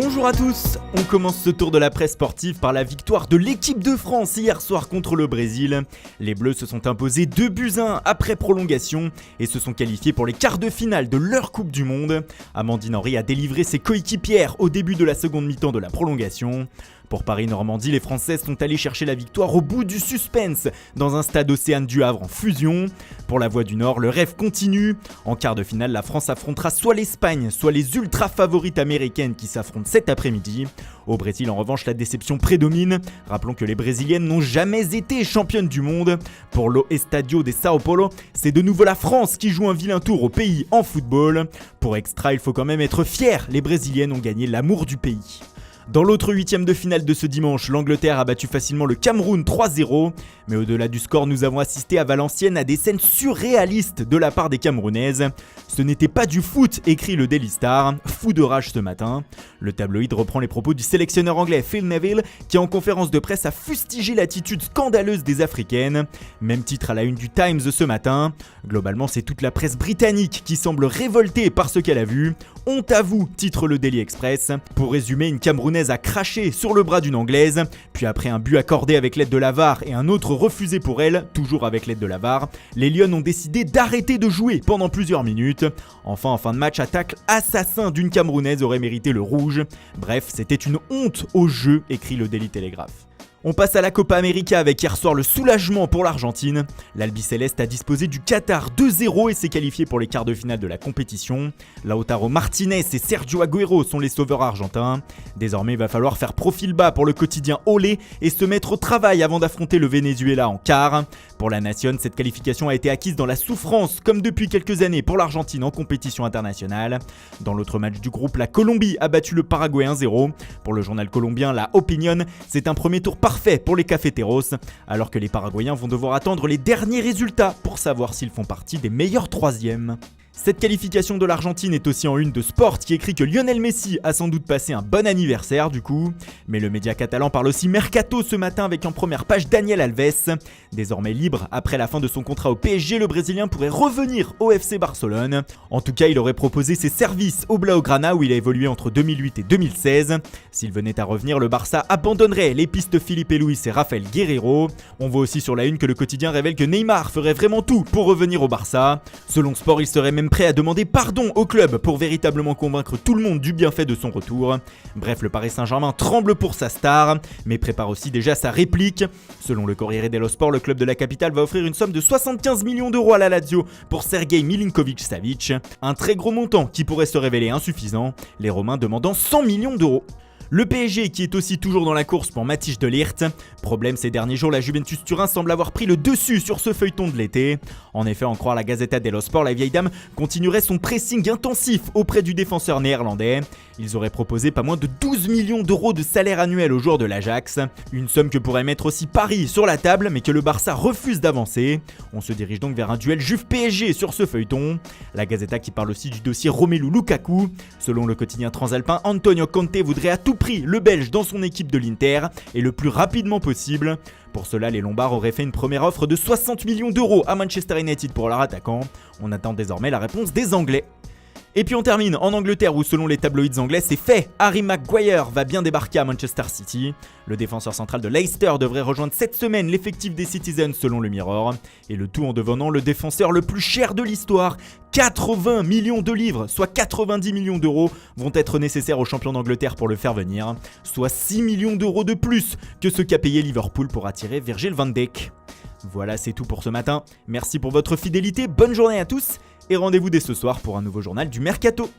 Bonjour à tous, on commence ce tour de la presse sportive par la victoire de l'équipe de France hier soir contre le Brésil. Les Bleus se sont imposés 2-1 après prolongation et se sont qualifiés pour les quarts de finale de leur Coupe du Monde. Amandine Henry a délivré ses coéquipières au début de la seconde mi-temps de la prolongation. Pour Paris-Normandie, les Françaises sont allées chercher la victoire au bout du suspense dans un stade Océane du Havre en fusion. Pour la Voix du Nord, le rêve continue. En quart de finale, la France affrontera soit l'Espagne, soit les ultra favorites américaines qui s'affrontent cet après-midi. Au Brésil, en revanche, la déception prédomine. Rappelons que les Brésiliennes n'ont jamais été championnes du monde. Pour l'O Estadio de Sao Paulo, c'est de nouveau la France qui joue un vilain tour au pays en football. Pour Extra, il faut quand même être fier, les Brésiliennes ont gagné l'amour du pays. Dans l'autre huitième de finale de ce dimanche, l'Angleterre a battu facilement le Cameroun 3-0. Mais au-delà du score, nous avons assisté à Valenciennes à des scènes surréalistes de la part des Camerounaises. Ce n'était pas du foot, écrit le Daily Star, fou de rage ce matin. Le tabloïd reprend les propos du sélectionneur anglais Phil Neville, qui en conférence de presse a fustigé l'attitude scandaleuse des Africaines. Même titre à la une du Times ce matin. Globalement, c'est toute la presse britannique qui semble révoltée par ce qu'elle a vu. Honte à vous, titre le Daily Express. Pour résumer, une Camerounaise a craché sur le bras d'une Anglaise, puis après un but accordé avec l'aide de la VAR et un autre refusé pour elle, toujours avec l'aide de la VAR, les Lions ont décidé d'arrêter de jouer pendant plusieurs minutes. Enfin, en fin de match, un tacle assassin d'une Camerounaise aurait mérité le rouge. Bref, c'était une honte au jeu, écrit le Daily Telegraph. On passe à la Copa América avec hier soir le soulagement pour l'Argentine. L'Albiceleste a disposé du Qatar 2-0 et s'est qualifié pour les quarts de finale de la compétition. Lautaro Martinez et Sergio Agüero sont les sauveurs argentins. Désormais, il va falloir faire profil bas pour le quotidien Olé et se mettre au travail avant d'affronter le Venezuela en quart. Pour la Nation, cette qualification a été acquise dans la souffrance, comme depuis quelques années pour l'Argentine en compétition internationale. Dans l'autre match du groupe, la Colombie a battu le Paraguay 1-0. Pour le journal colombien La Opinion, c'est un premier tour parfait pour les cafeteros, alors que les Paraguayens vont devoir attendre les derniers résultats pour savoir s'ils font partie des meilleurs troisièmes. Cette qualification de l'Argentine est aussi en une de Sport qui écrit que Lionel Messi a sans doute passé un bon anniversaire du coup. Mais le média catalan parle aussi mercato ce matin avec en première page Daniel Alves. Désormais libre après la fin de son contrat au PSG, le Brésilien pourrait revenir au FC Barcelone. En tout cas, il aurait proposé ses services au Blaugrana où il a évolué entre 2008 et 2016. S'il venait à revenir, le Barça abandonnerait les pistes Felipe Luis et Rafael Guerreiro. On voit aussi sur la une que le quotidien révèle que Neymar ferait vraiment tout pour revenir au Barça. Selon Sport, il serait même prêt à demander pardon au club pour véritablement convaincre tout le monde du bienfait de son retour. Bref, le Paris Saint-Germain tremble pour sa star, mais prépare aussi déjà sa réplique. Selon le Corriere dello Sport, le club de la capitale va offrir une somme de 75 millions d'euros à la Lazio pour Sergej Milinkovic-Savic, un très gros montant qui pourrait se révéler insuffisant, les Romains demandant 100 millions d'euros. Le PSG qui est aussi toujours dans la course pour Matthijs de Ligt. Problème, ces derniers jours, la Juventus Turin semble avoir pris le dessus sur ce feuilleton de l'été. En effet, en croire la Gazzetta dello Sport, la vieille dame continuerait son pressing intensif auprès du défenseur néerlandais. Ils auraient proposé pas moins de 12 millions d'euros de salaire annuel aux joueurs de l'Ajax. Une somme que pourrait mettre aussi Paris sur la table, mais que le Barça refuse d'avancer. On se dirige donc vers un duel Juve-PSG sur ce feuilleton. La Gazzetta qui parle aussi du dossier Romelu Lukaku. Selon le quotidien transalpin, Antonio Conte voudrait à tout prix le Belge dans son équipe de l'Inter et le plus rapidement possible. Pour cela, les Lombards auraient fait une première offre de 60 millions d'euros à Manchester United pour leur attaquant. On attend désormais la réponse des Anglais. Et puis on termine en Angleterre où selon les tabloïds anglais c'est fait, Harry Maguire va bien débarquer à Manchester City. Le défenseur central de Leicester devrait rejoindre cette semaine l'effectif des Citizens selon le Mirror. Et le tout en devenant le défenseur le plus cher de l'histoire. 80 millions de livres, soit 90 millions d'euros, vont être nécessaires aux champions d'Angleterre pour le faire venir. Soit 6 millions d'euros de plus que ce qu'a payé Liverpool pour attirer Virgil van Dijk. Voilà, c'est tout pour ce matin. Merci pour votre fidélité, bonne journée à tous. Et rendez-vous dès ce soir pour un nouveau journal du Mercato.